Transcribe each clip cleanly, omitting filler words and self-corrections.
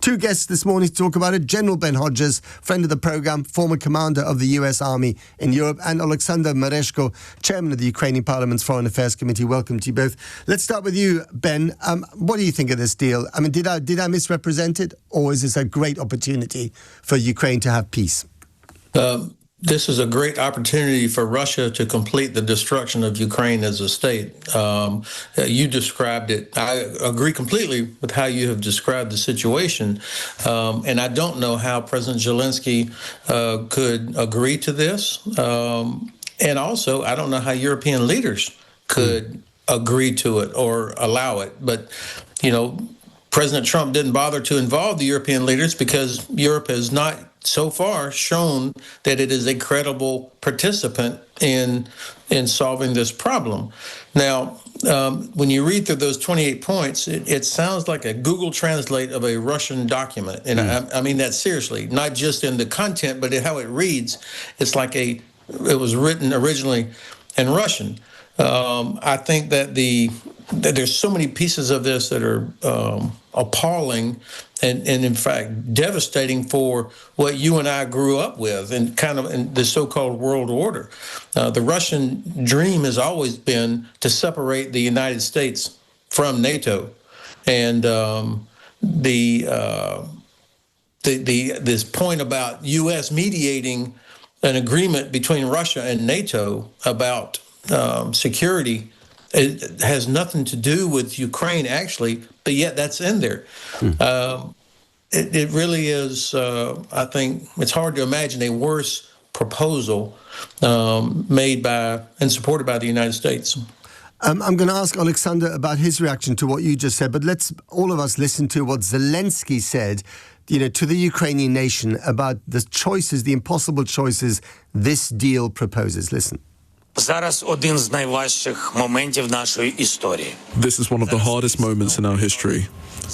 Two guests this morning to talk about it. General Ben Hodges, friend of the program, former commander of the US Army in Europe, and Alexander Mereshko, chairman of the Ukrainian Parliament's Foreign Affairs Committee. Welcome to you both. Let's start with you, Ben. What do you think of this deal? I mean, did I misrepresent it, or is this a great opportunity for Ukraine to have peace? This is a great opportunity for Russia to complete the destruction of Ukraine as a state. You described it. I agree completely with how you have described the situation. And I don't know how President Zelensky could agree to this. And also, I don't know how European leaders could agree to it or allow it. But, you know, President Trump didn't bother to involve the European leaders because Europe has not so far shown that it is a credible participant in solving this problem. Now, when you read through those 28 points, it sounds like a Google Translate of a Russian document. And I mean that seriously, not just in the content, but how it reads. It's like it was written originally in Russian. I think that there's so many pieces of this that are appalling and in fact devastating for what you and I grew up with and kind of in the so-called world order. The Russian dream has always been to separate the United States from NATO, and this point about U.S. mediating an agreement between Russia and NATO about security. It has nothing to do with Ukraine, actually, but yet that's in there. It really is, I think, it's hard to imagine a worse proposal made by and supported by the United States. I'm going to ask Alexander about his reaction to what you just said, but let's all of us listen to what Zelensky said, to the Ukrainian nation about the choices, the impossible choices this deal proposes. Listen. Зараз один з найважчих моментів нашої історії. This is one of the hardest moments in our history.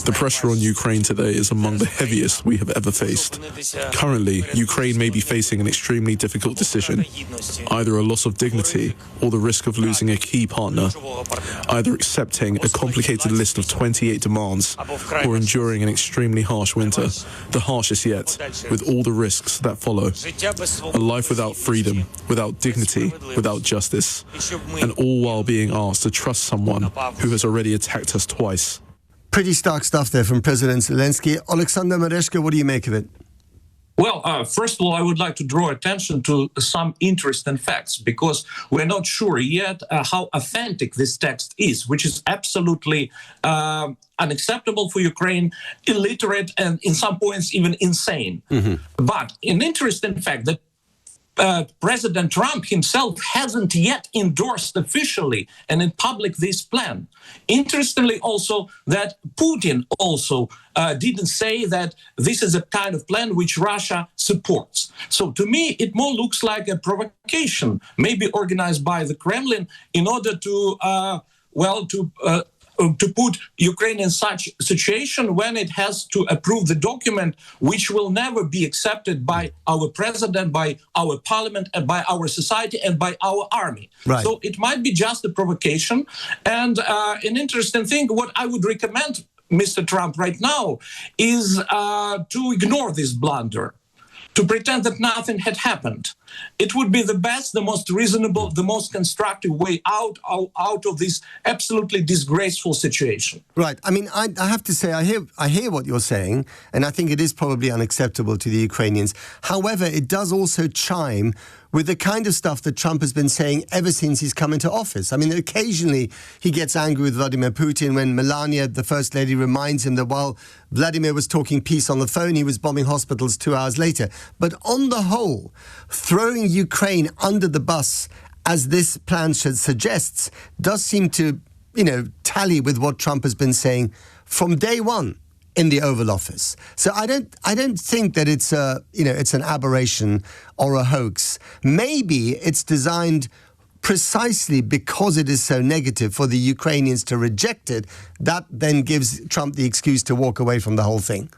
The pressure on Ukraine today is among the heaviest we have ever faced. Currently, Ukraine may be facing an extremely difficult decision, either a loss of dignity or the risk of losing a key partner, either accepting a complicated list of 28 demands or enduring an extremely harsh winter, the harshest yet, with all the risks that follow. A life without freedom, without dignity, without justice, and all while being asked to trust someone who has already attacked us twice. Pretty stark stuff there from President Zelensky. Alexander Mereshko, what do you make of it? Well, first of all, I would like to draw attention to some interesting facts, because we're not sure yet how authentic this text is, which is absolutely unacceptable for Ukraine, illiterate, and in some points even insane. But an interesting fact that President Trump himself hasn't yet endorsed officially and in public this plan. Interestingly also that Putin also didn't say that this is a kind of plan which Russia supports. So to me, it more looks like a provocation, maybe organized by the Kremlin in order to put Ukraine in such a situation when it has to approve the document, which will never be accepted by our president, by our parliament, and by our society, and by our army. Right. So it might be just a provocation. And an interesting thing, what I would recommend Mr. Trump right now is to ignore this blunder, to pretend that nothing had happened. It would be the best, the most reasonable, the most constructive way out of this absolutely disgraceful situation. Right. I mean, I have to say, I hear what you're saying, and I think it is probably unacceptable to the Ukrainians. However, it does also chime with the kind of stuff that Trump has been saying ever since he's come into office. I mean, occasionally he gets angry with Vladimir Putin when Melania, the First Lady, reminds him that while Vladimir was talking peace on the phone, he was bombing hospitals 2 hours later. But on the whole, throwing Ukraine under the bus, as this plan suggests, does seem to, tally with what Trump has been saying from day one in the Oval Office. So I don't think that it's an aberration or a hoax. Maybe it's designed precisely because it is so negative for the Ukrainians to reject it. That then gives Trump the excuse to walk away from the whole thing.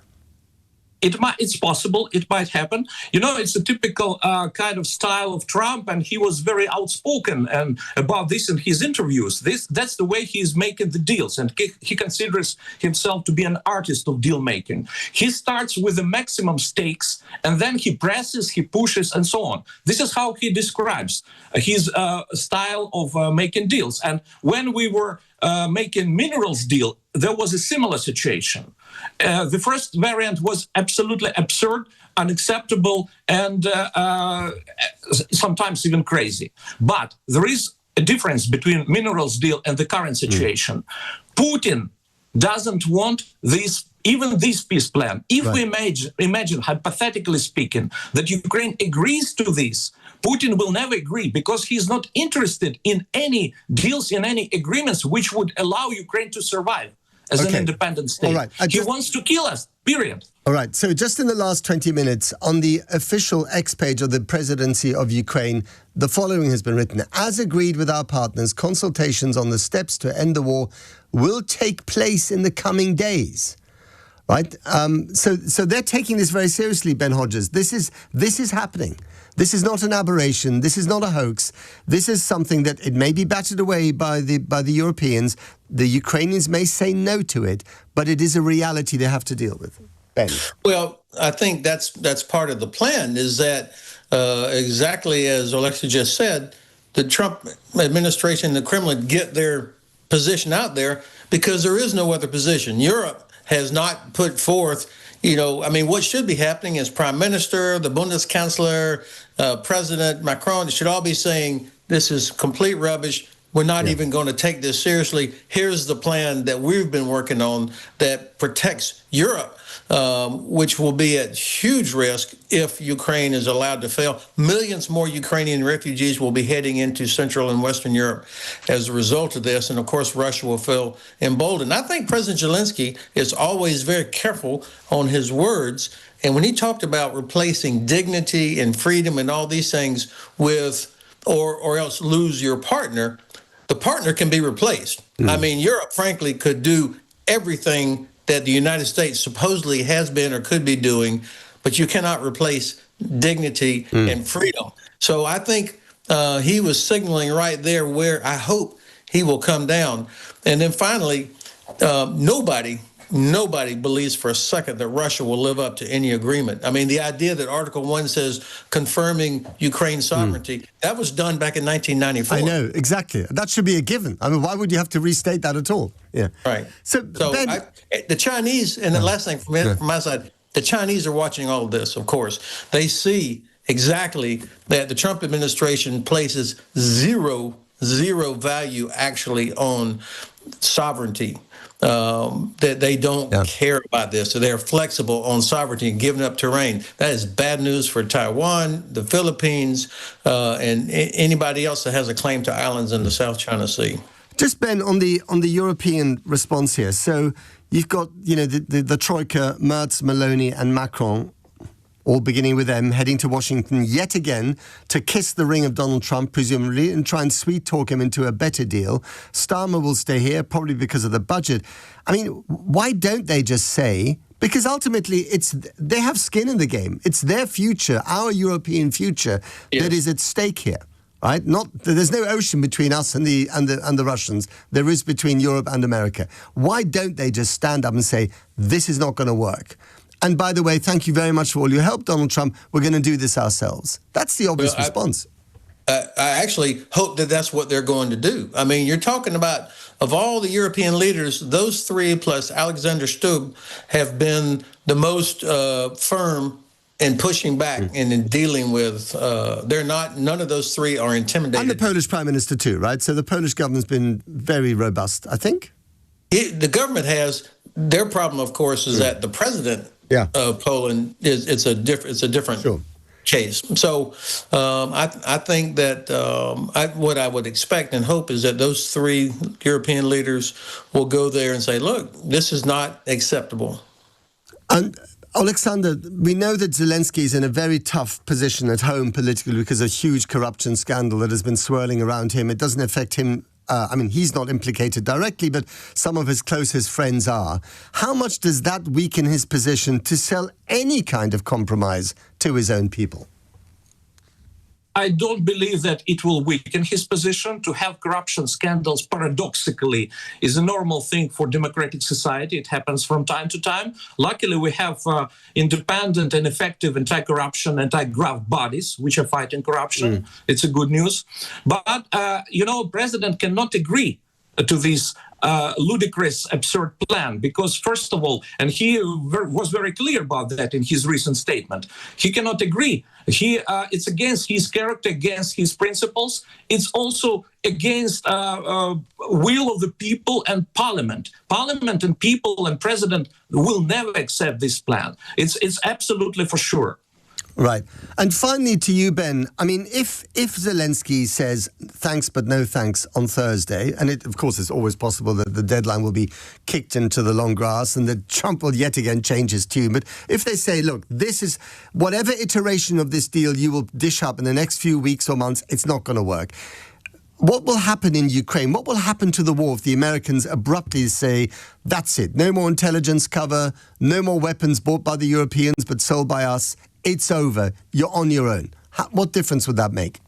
It's possible. It might happen. It's a typical kind of style of Trump, and he was very outspoken and about this in his interviews. That's the way he's making the deals, and he considers himself to be an artist of deal making. He starts with the maximum stakes, and then he presses, he pushes, and so on. This is how he describes his style of making deals. And when we were making minerals deal, there was a similar situation. The first variant was absolutely absurd, unacceptable, and sometimes even crazy. But there is a difference between minerals deal and the current situation. Putin doesn't want even this peace plan. If we imagine, hypothetically speaking, that Ukraine agrees to this, Putin will never agree because he's not interested in any deals, in any agreements which would allow Ukraine to survive as an independent state. All right. He wants to kill us, period. All right. So just in the last 20 minutes, on the official X page of the presidency of Ukraine, the following has been written. As agreed with our partners, consultations on the steps to end the war will take place in the coming days. Right? So they're taking this very seriously, Ben Hodges. This is happening. This is not an aberration. This is not a hoax. This is something that it may be battered away by the Europeans. The Ukrainians may say no to it, but it is a reality they have to deal with. Ben. Well, I think that's part of the plan, is that exactly as Alexei just said, the Trump administration and the Kremlin get their position out there because there is no other position. Europe has not put forth, what should be happening is Prime Minister, the Bundeskanzler, President Macron should all be saying, this is complete rubbish. We're not even going to take this seriously. Here's the plan that we've been working on that protects Europe, which will be at huge risk if Ukraine is allowed to fail. Millions more Ukrainian refugees will be heading into Central and Western Europe as a result of this. And of course, Russia will feel emboldened. I think President Zelensky is always very careful on his words. And when he talked about replacing dignity and freedom and all these things with, or else lose your partner, the partner can be replaced. I mean, Europe, frankly, could do everything that the United States supposedly has been or could be doing, but you cannot replace dignity and freedom. So I think he was signaling right there where I hope he will come down. And then finally, nobody believes for a second that Russia will live up to any agreement. I mean, the idea that Article 1 says confirming Ukraine's sovereignty, that was done back in 1994. I know, exactly. That should be a given. I mean, why would you have to restate that at all? Yeah. Right. So Ben, the Chinese, and the last thing from my side, the Chinese are watching all of this, of course. They see exactly that the Trump administration places zero value actually on sovereignty. That they don't care about this. So they're flexible on sovereignty and giving up terrain. That is bad news for Taiwan, the Philippines, and anybody else that has a claim to islands in the South China Sea. Just Ben, on the European response here. So you've got the Troika, Merz, Meloni, and Macron, all beginning with them, heading to Washington yet again to kiss the ring of Donald Trump, presumably, and try and sweet-talk him into a better deal. Starmer will stay here, probably because of the budget. I mean, why don't they just say, because ultimately they have skin in the game. It's their future, our European future, that is at stake here. Right? There's no ocean between us and the Russians. There is between Europe and America. Why don't they just stand up and say, this is not going to work? And by the way, thank you very much for all your help, Donald Trump. We're going to do this ourselves. That's the obvious response. I actually hope that that's what they're going to do. I mean, you're talking about, of all the European leaders, those three plus Alexander Stubb have been the most firm in pushing back and in dealing with. None of those three are intimidated. And the Polish Prime Minister too, right? So the Polish government's been very robust, I think. The government has. Their problem, of course, is that the president of Poland it's a different case. So I think that what I would expect and hope is that those three European leaders will go there and say, look, this is not acceptable. And Alexander, we know that Zelensky is in a very tough position at home politically because of a huge corruption scandal that has been swirling around him. It doesn't affect him I mean, he's not implicated directly, but some of his closest friends are. How much does that weaken his position to sell any kind of compromise to his own people? I don't believe that it will weaken his position. To have corruption scandals, paradoxically, is a normal thing for democratic society. It happens from time to time. Luckily, we have independent and effective anti-corruption, anti-graft bodies which are fighting corruption. It's a good news. But, President cannot agree to this ludicrous, absurd plan, because first of all, and he was very clear about that in his recent statement, he cannot agree. It's against his character, against his principles. It's also against will of the people and parliament. Parliament and people and president will never accept this plan. It's absolutely for sure. Right. And finally to you, Ben, I mean, if Zelensky says thanks but no thanks on Thursday, and of course it's always possible that the deadline will be kicked into the long grass and that Trump will yet again change his tune, but if they say, look, this is whatever iteration of this deal you will dish up in the next few weeks or months, it's not going to work. What will happen in Ukraine? What will happen to the war if the Americans abruptly say, that's it, no more intelligence cover, no more weapons bought by the Europeans but sold by us, it's over, you're on your own? What difference would that make?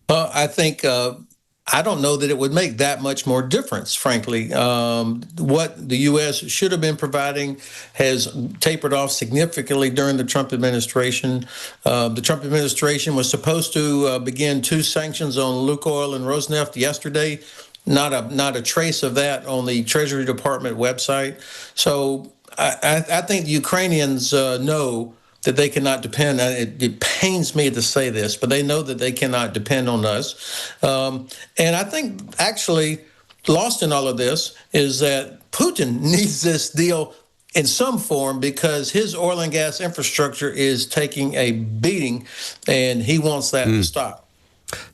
I think, I don't know that it would make that much more difference, frankly. What the U.S. should have been providing has tapered off significantly during the Trump administration. The Trump administration was supposed to begin 2 sanctions on Lukoil and Rosneft yesterday. Not a trace of that on the Treasury Department website. So I think the Ukrainians know that they cannot depend. It pains me to say this, but they know that they cannot depend on us. And I think actually lost in all of this is that Putin needs this deal in some form because his oil and gas infrastructure is taking a beating, and he wants that to stop.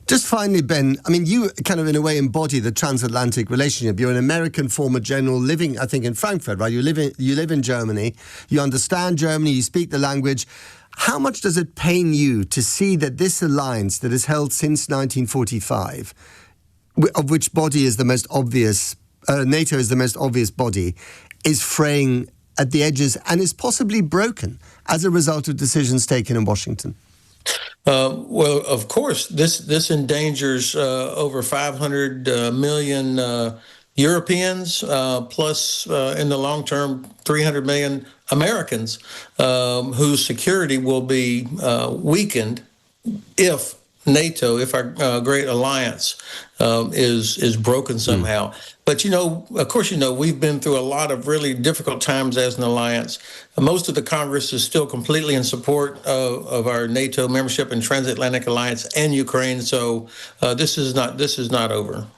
Just finally, Ben, I mean, you kind of in a way embody the transatlantic relationship. You're an American former general living, I think, in Frankfurt, right? You live in Germany. You understand Germany. You speak the language. How much does it pain you to see that this alliance that has held since 1945, of which body is the most obvious, NATO is the most obvious body, is fraying at the edges and is possibly broken as a result of decisions taken in Washington? Well, of course, this endangers over 500 million Europeans, plus in the long term, 300 million Americans whose security will be weakened if NATO, if our great alliance is broken somehow. But, of course, we've been through a lot of really difficult times as an alliance. Most of the Congress is still completely in support of our NATO membership and transatlantic alliance and Ukraine. So this is not over.